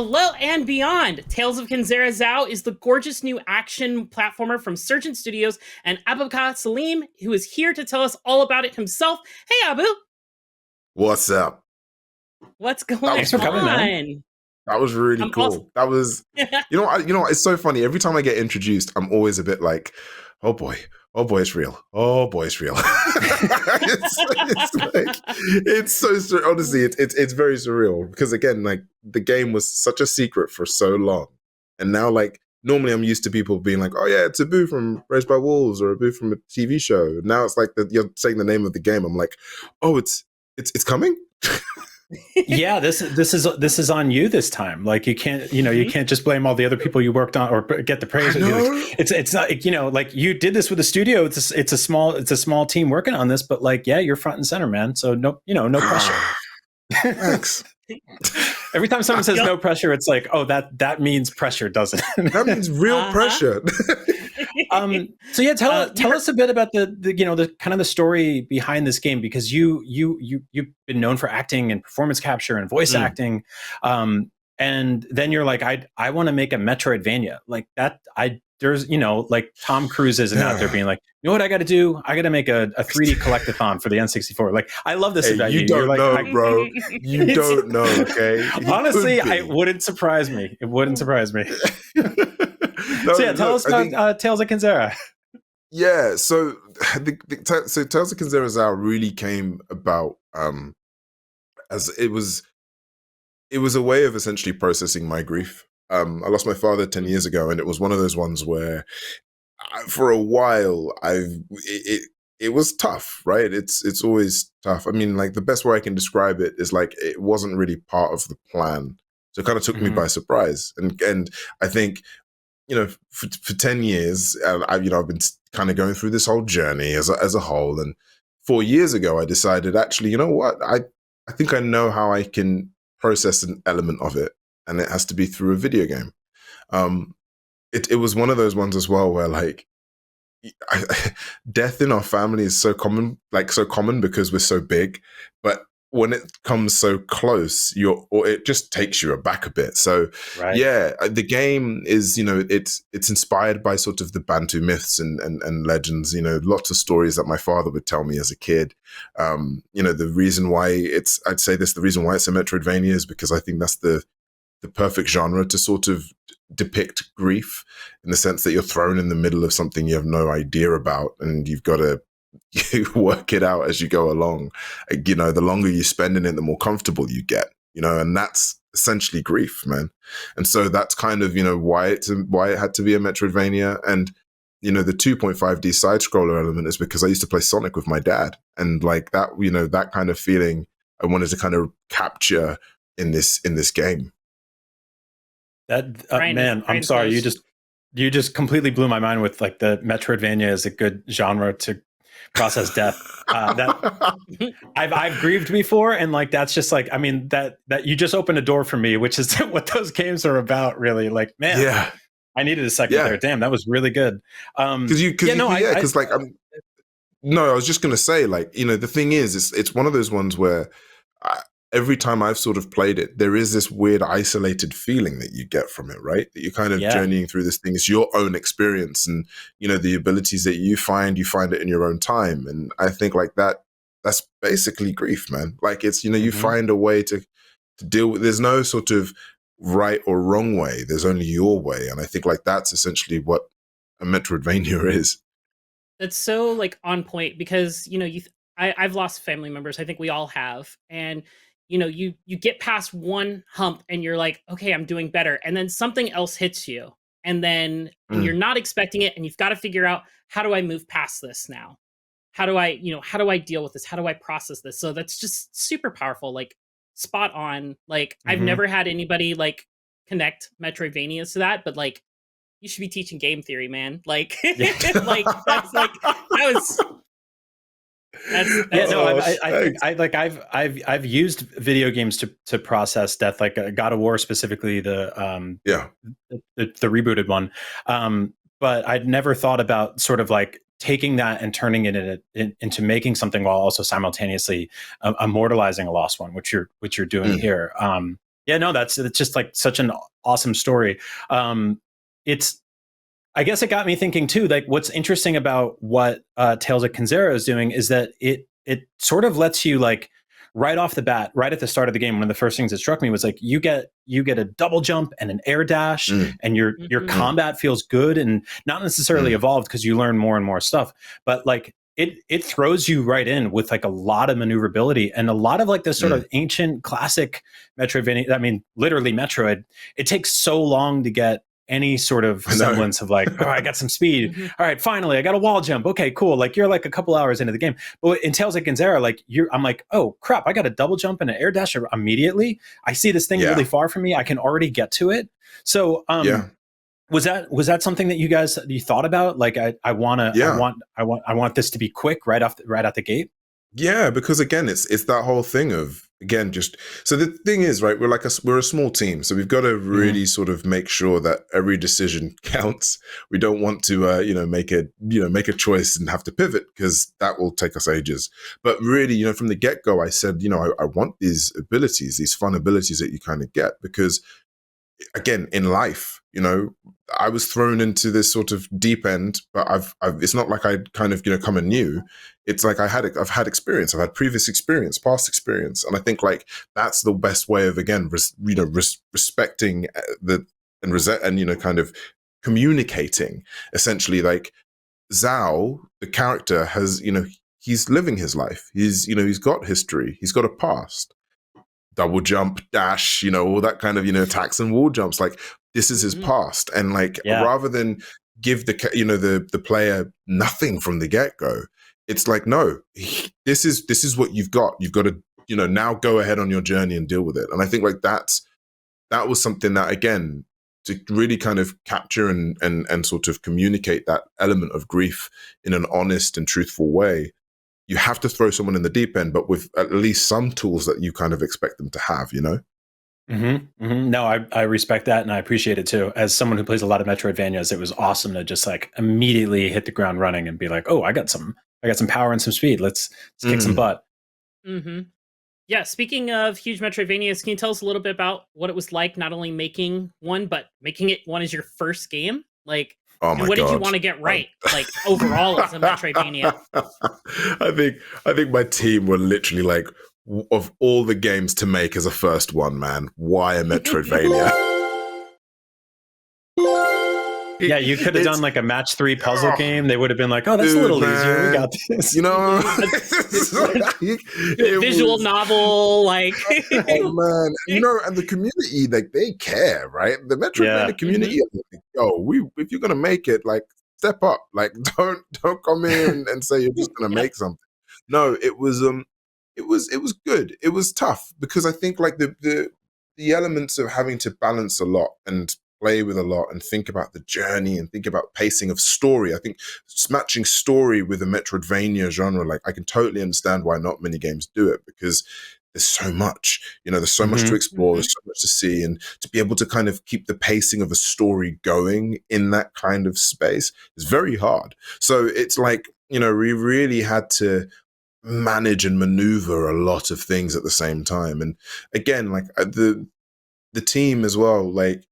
Hello and beyond! Tales of Kenzera ZAU is the gorgeous new action platformer from Surgent Studios, and Abubakar Salim, who is here to tell us all about it himself. Hey, Abu! What's up? What's going on? Thanks for coming, man. That was really cool. That was, you know, it's so funny. Every time I get introduced, I'm always a bit like, oh boy, it's real. Oh boy, it's real. it's so honestly, it's very surreal because again, like the game was such a secret for so long, and now like normally I'm used to people being like, oh yeah, it's a boo from Raised by Wolves or a boo from a TV show. Now it's like you're saying the name of the game. I'm like, oh, it's coming. Yeah, this is on you this time. Like you can't, you can't just blame all the other people you worked on or get the praise. It's not, like you did this with the studio. It's a small team working on this, but like, yeah, you're front and center, man. So no pressure. Thanks. Every time someone says no pressure, it's like, oh, that means pressure, doesn't it? That means real pressure. So yeah, tell us a bit about the kind of the story behind this game, because you've been known for acting and performance capture and voice acting, and then you're like, I want to make a Metroidvania like that. There's like Tom Cruise isn't out there being like, you know what I got to do? I got to make a 3D collectathon for the N64. Like I love this about you. You don't know, bro. You don't know. Okay. Honestly, it wouldn't surprise me. It wouldn't surprise me. So yeah, tell us about Tales of Kenzera. Yeah, so Tales of Kenzera ZAU really came about as it was a way of essentially processing my grief. I lost my father 10 years ago, and it was one of those ones where for a while it was tough, right? It's always tough. I mean, like the best way I can describe it is like it wasn't really part of the plan. So it kind of took me by surprise. And I think for 10 years, I've been kind of going through this whole journey as a whole. And 4 years ago, I decided, actually, you know what? I think I know how I can process an element of it, and it has to be through a video game. It was one of those ones as well where like death in our family is so common because we're so big, but when it comes so close, it just takes you aback a bit. So yeah, the game is, it's inspired by sort of the Bantu myths and legends, lots of stories that my father would tell me as a kid. The reason why the reason why it's a Metroidvania is because I think that's the perfect genre to sort of depict grief, in the sense that you're thrown in the middle of something you have no idea about, and you've got to work it out as you go along. The longer you spend in it, the more comfortable you get, and that's essentially grief, man. And so that's kind of, why it had to be a Metroidvania. And, the 2.5D side scroller element is because I used to play Sonic with my dad, and like that, that kind of feeling I wanted to kind of capture in this game. That man, I'm sorry, you just completely blew my mind with like the Metroidvania is a good genre to process death. That I've grieved before, and like that's just like, I mean, that you just opened a door for me, which is what those games are about, really. Like, man, yeah, I needed a second there. Damn, that was really good. I was just gonna say, like, the thing is, it's one of those ones where every time I've sort of played it, there is this weird isolated feeling that you get from it, right? That you're kind of journeying through this thing. It's your own experience, and, the abilities that you find it in your own time. And I think like that's basically grief, man. Like it's, you find a way to deal with, there's no sort of right or wrong way. There's only your way. And I think like that's essentially what a Metroidvania is. That's so like on point because, I've lost family members. I think we all have. And you get past one hump and you're like, okay, I'm doing better. And then something else hits you. And then you're not expecting it. And you've got to figure out, how do I move past this now? How do I deal with this? How do I process this? So that's just super powerful, like spot on. Like I've never had anybody like connect Metroidvanias to that, but like you should be teaching game theory, man. Like, like that's like, that was... I've used video games to process death, like God of War specifically, the rebooted one. But I'd never thought about sort of like taking that and turning it into making something while also simultaneously immortalizing a lost one, which you're doing here. Yeah, no, it's just like such an awesome story. I guess it got me thinking too, like what's interesting about what Tales of Kenzera is doing is that it sort of lets you, like, right off the bat, right at the start of the game, one of the first things that struck me was like you get a double jump and an air dash, and your combat feels good and not necessarily evolved because you learn more and more stuff, but like it throws you right in with like a lot of maneuverability and a lot of like this sort of ancient classic Metroidvania. I mean, literally Metroid. It takes so long to get any sort of semblance of like, oh, I got some speed. All right, finally, I got a wall jump. Okay, cool. Like you're like a couple hours into the game. But in Tales of Kenzera, like I'm like, oh crap, I got a double jump and an air dash immediately. I see this thing really far from me. I can already get to it. So was that something that you thought about? Like I want this to be quick right out the gate. Yeah, because again, it's that whole thing of, again, just so the thing is, right, we're a small team, so we've got to really sort of make sure that every decision counts. We don't want to make a choice and have to pivot, because that will take us ages. But really, from the get-go, I said, I want these abilities, these fun abilities that you kind of get, because again, in life, I was thrown into this sort of deep end, but I've it's not like I kind of come anew. It's like I've had experience, I've had previous experience, past experience, and I think like that's the best way of, again, respecting and kind of communicating. Essentially, like ZAU, the character, has he's living his life. He's got history. He's got a past. Double jump, dash, all that kind of attacks and wall jumps. Like, this is his past, and like rather than give the player nothing from the get go, it's like, no, this is what you've got. You've got to now go ahead on your journey and deal with it. And I think like that was something that, again, to really kind of capture and sort of communicate that element of grief in an honest and truthful way. You have to throw someone in the deep end, but with at least some tools that you kind of expect them to have, No, I respect that, and I appreciate it too. As someone who plays a lot of Metroidvanias, it was awesome to just like immediately hit the ground running and be like, oh, I got some power and some speed. Let's kick some butt. Yeah, speaking of huge Metroidvanias, can you tell us a little bit about what it was like not only making one, but making it one as your first game? Like, oh my what God. did you want to get right, like overall as a Metroidvania? I think my team were literally like, of all the games to make as a first one, man, why a Metroidvania? Yeah, you could have done like a match 3 puzzle game. They would have been like, oh, that's a little easier. We got this. Visual novel, like. Oh, man. And the community, like, they care, right? The Metroidvania community, like, if you're going to make it, like, step up. Like, don't come in and say you're just going to make something. No, it was good. It was tough, because I think like the elements of having to balance a lot and play with a lot and think about the journey and think about pacing of story. I think matching story with a Metroidvania genre, like, I can totally understand why not many games do it, because there's so much, there's so much to explore, there's so much to see, and to be able to kind of keep the pacing of a story going in that kind of space is very hard. So it's like, we really had to manage and maneuver a lot of things at the same time. And again, like the team as well, like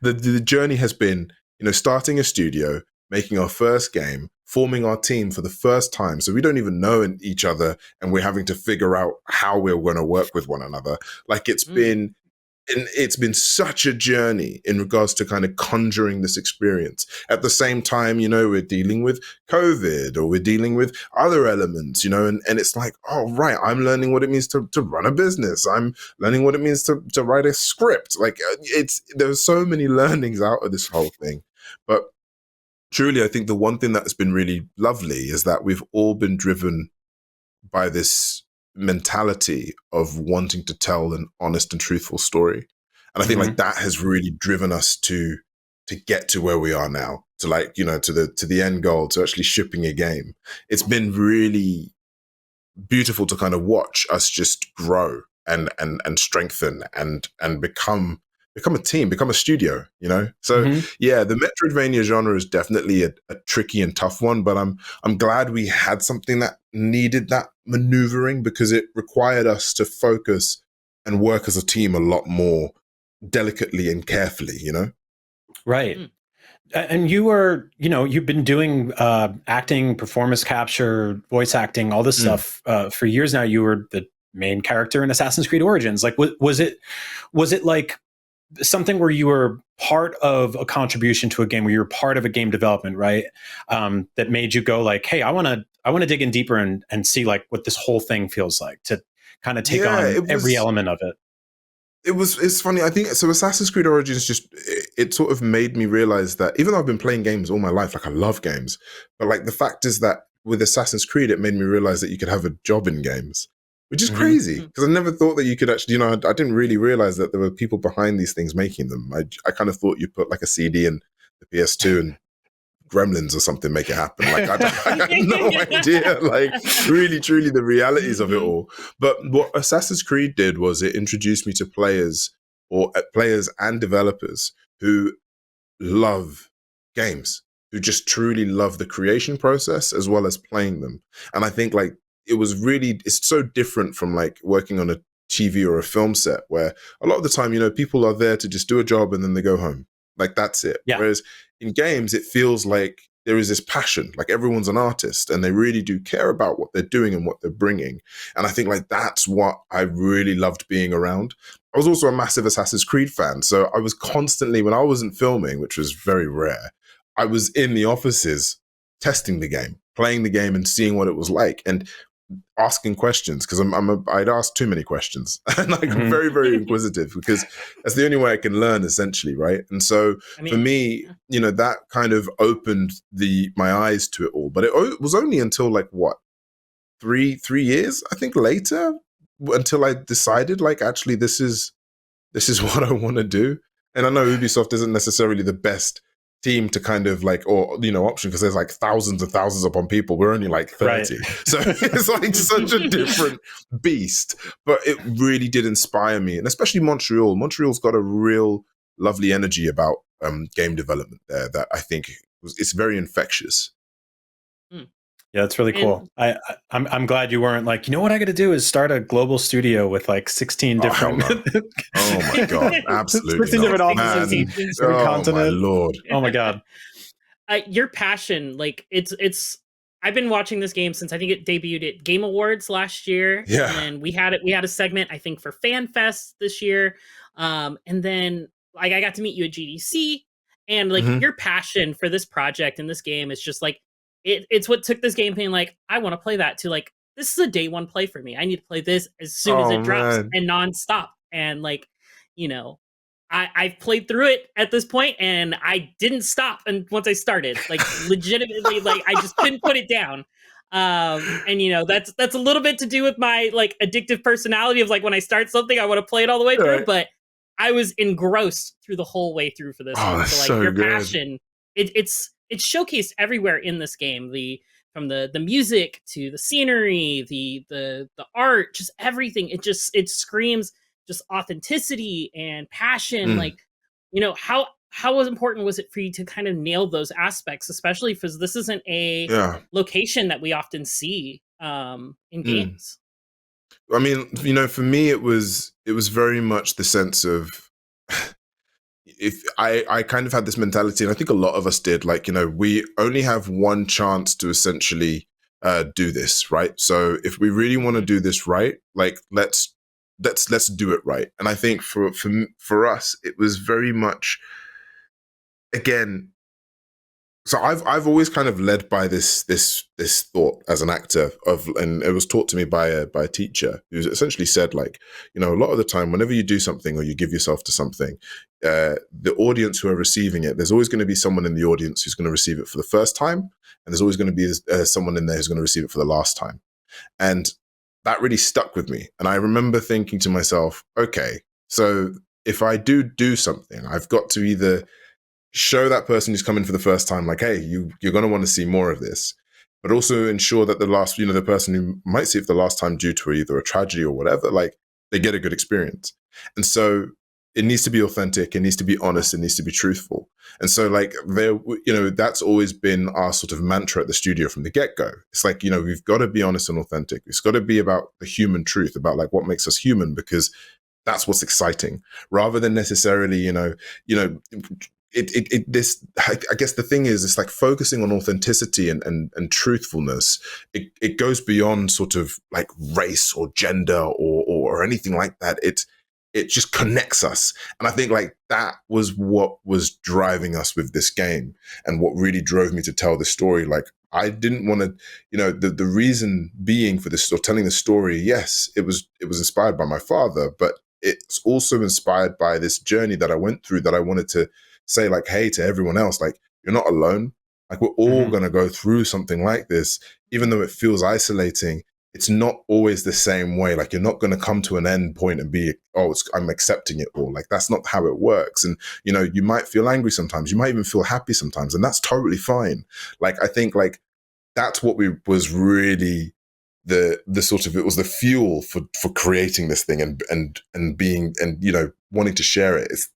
the journey has been, starting a studio, making our first game, forming our team for the first time. So we don't even know each other, and we're having to figure out how we're going to work with one another. Like, it's been such a journey in regards to kind of conjuring this experience. At the same time, we're dealing with COVID, or we're dealing with other elements, and it's like, oh, right, I'm learning what it means to run a business. I'm learning what it means to write a script. Like, there's so many learnings out of this whole thing. But truly, I think the one thing that's been really lovely is that we've all been driven by this mentality of wanting to tell an honest and truthful story. And I think like that has really driven us to get to where we are now, to like, to the end goal, to actually shipping a game. It's been really beautiful to kind of watch us just grow and strengthen and become a team, become a studio, So the Metroidvania genre is definitely a tricky and tough one, but I'm glad we had something that needed that maneuvering, because it required us to focus and work as a team a lot more delicately and carefully, you know? Right. And you were, you know, you've been doing acting, performance capture, voice acting, all this stuff for years now. You were the main character in Assassin's Creed Origins. Like, was it like something where you were part of a contribution to a game, where you were part of a game development, right? That made you go like, hey, I want to dig in deeper and see like what this whole thing feels like, to kind of take on every element of it. It's funny. I think so. Assassin's Creed Origins it sort of made me realize that even though I've been playing games all my life, like I love games, but like the fact is that with Assassin's Creed, it made me realize that you could have a job in games, which is crazy, because I never thought that you could actually, you know, I didn't really realize that there were people behind these things making them. I kind of thought you put like a CD in the PS2 and Gremlins or something make it happen. Like I had no idea, like really truly the realities of it all. But what Assassin's Creed did was it introduced me to players and developers who love games, who just truly love the creation process as well as playing them. And I think like it's so different from like working on a TV or a film set, where a lot of the time, you know, people are there to just do a job and then they go home. Like that's it. Yeah. Whereas in games, it feels like there is this passion, like everyone's an artist and they really do care about what they're doing and what they're bringing. And I think like that's what I really loved being around. I was also a massive Assassin's Creed fan. So I was constantly, when I wasn't filming, which was very rare, I was in the offices testing the game, playing the game and seeing what it was like, and asking questions, because I'd ask too many questions and like I'm very, very inquisitive, because that's the only way I can learn, essentially, right? And so for me, you know, that kind of opened my eyes to it all. But it was only until like what, three years I think later, until I decided like actually this is what I want to do. And I know Ubisoft isn't necessarily the best team to kind of like, or you know, option, because there's like thousands and thousands upon people. We're only like 30, so it's like such a different beast. But it really did inspire me, and especially Montreal. Montreal's got a real lovely energy about game development there that I think it's very infectious. Yeah, that's really cool. I'm glad you weren't like, you know what I got to do is start a global studio with like 16 different. Oh my god, absolutely! 16 different offices, every continent. My lord! Oh my god! Your passion, like it's. I've been watching this game since I think it debuted at Game Awards last year. Yeah, and we had a segment I think for Fan Fest this year, and then like I got to meet you at GDC, and like your passion for this project and this game is just like. It's what took this game being like, I want to play that, to like, this is a day one play for me. I need to play this as soon as it drops and nonstop. And like, you know, I've played through it at this point and I didn't stop. And once I started, like legitimately, like I just couldn't put it down. And you know, that's a little bit to do with my like addictive personality of like, when I start something, I want to play it all the way through, but I was engrossed through the whole way through for this one. So like your passion, it's showcased everywhere in this game. From the music to the scenery, the art, just everything. It screams just authenticity and passion. Like, you know, how important was it for you to kind of nail those aspects, especially because this isn't a location that we often see in games? I mean, you know, for me, it was very much the sense of. If I kind of had this mentality, and I think a lot of us did, like, you know, we only have one chance to essentially do this, right? So if we really want to do this right, like let's do it right. And I think for us, it was very much, again, so I've always kind of led by this thought as an actor and it was taught to me by a teacher who essentially said, like, you know, a lot of the time, whenever you do something or you give yourself to something, the audience who are receiving it, there's always going to be someone in the audience who's going to receive it for the first time, and there's always going to be someone in there who's going to receive it for the last time. And that really stuck with me. And I remember thinking to myself, okay, so if I do something, I've got to either show that person who's coming for the first time, like, hey, you're going to want to see more of this, but also ensure that the person who might see it for the last time due to either a tragedy or whatever, like, they get a good experience. And so it needs to be authentic, it needs to be honest, it needs to be truthful. And so, like, that's always been our sort of mantra at the studio from the get-go. It's like, you know, we've got to be honest and authentic. It's got to be about the human truth, about like what makes us human, because that's what's exciting, rather than necessarily, I guess the thing is, it's like focusing on authenticity and truthfulness. It goes beyond sort of like race or gender or anything like that. It just connects us. And I think like that was what was driving us with this game, and what really drove me to tell this story. Like, I didn't want to, the reason being for this, or telling the story, yes, it was inspired by my father, but it's also inspired by this journey that I went through, that I wanted to say, like, hey, to everyone else, like, you're not alone. Like, we're all going to go through something like this, even though it feels isolating. It's not always the same way. Like, you're not going to come to an end point and be, I'm accepting it all. Like, that's not how it works. And, you might feel angry sometimes. You might even feel happy sometimes. And that's totally fine. Like, I think like that's what was really the sort of, it was the fuel for creating this thing and being, and, wanting to share it. It's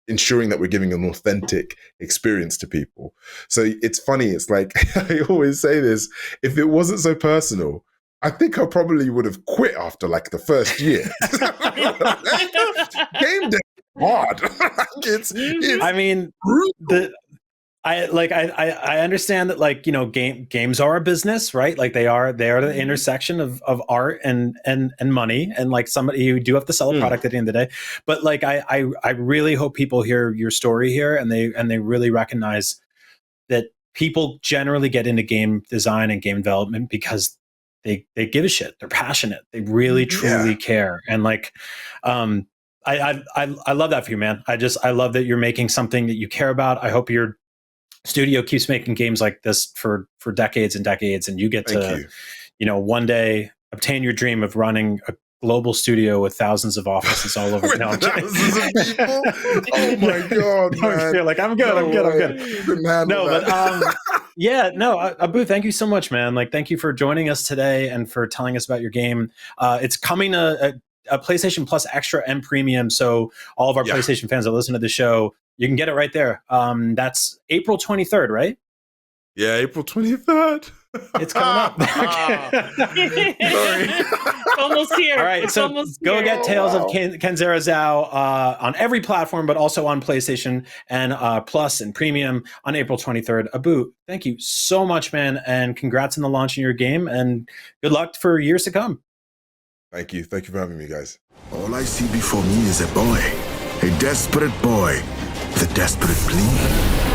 ensuring that we're giving an authentic experience to people. So it's funny. It's like, I always say this, if it wasn't so personal, I think I probably would have quit after like the first year. Game day hard. it's I mean, I understand that, like, games are a business, right? Like, they are the intersection of art and money, and like somebody, you do have to sell a product at the end of the day. But like, I really hope people hear your story here, and they really recognize that people generally get into game design and game development because they give a shit. They're passionate. They really truly care. And like, I love that for you, man. I love that you're making something that you care about. I hope your studio keeps making games like this for decades and decades, and you get to, one day obtain your dream of running a global studio with thousands of offices all over. No, thousands of people. Oh my god, man! You're like, I'm good. No, but Abu, thank you so much, man. Like, thank you for joining us today and for telling us about your game. It's coming a PlayStation Plus Extra and Premium, so all of our PlayStation fans that listen to the show, you can get it right there. That's April 23rd, right? Yeah, April 23rd. It's coming up. Sorry. It's almost here. All right, so go get Tales of Kenzera ZAU on every platform, but also on PlayStation and Plus and Premium on April 23rd. Abu, thank you so much, man, and congrats on the launch of your game, and good luck for years to come. Thank you. Thank you for having me, guys. All I see before me is a boy, a desperate boy with a desperate plea.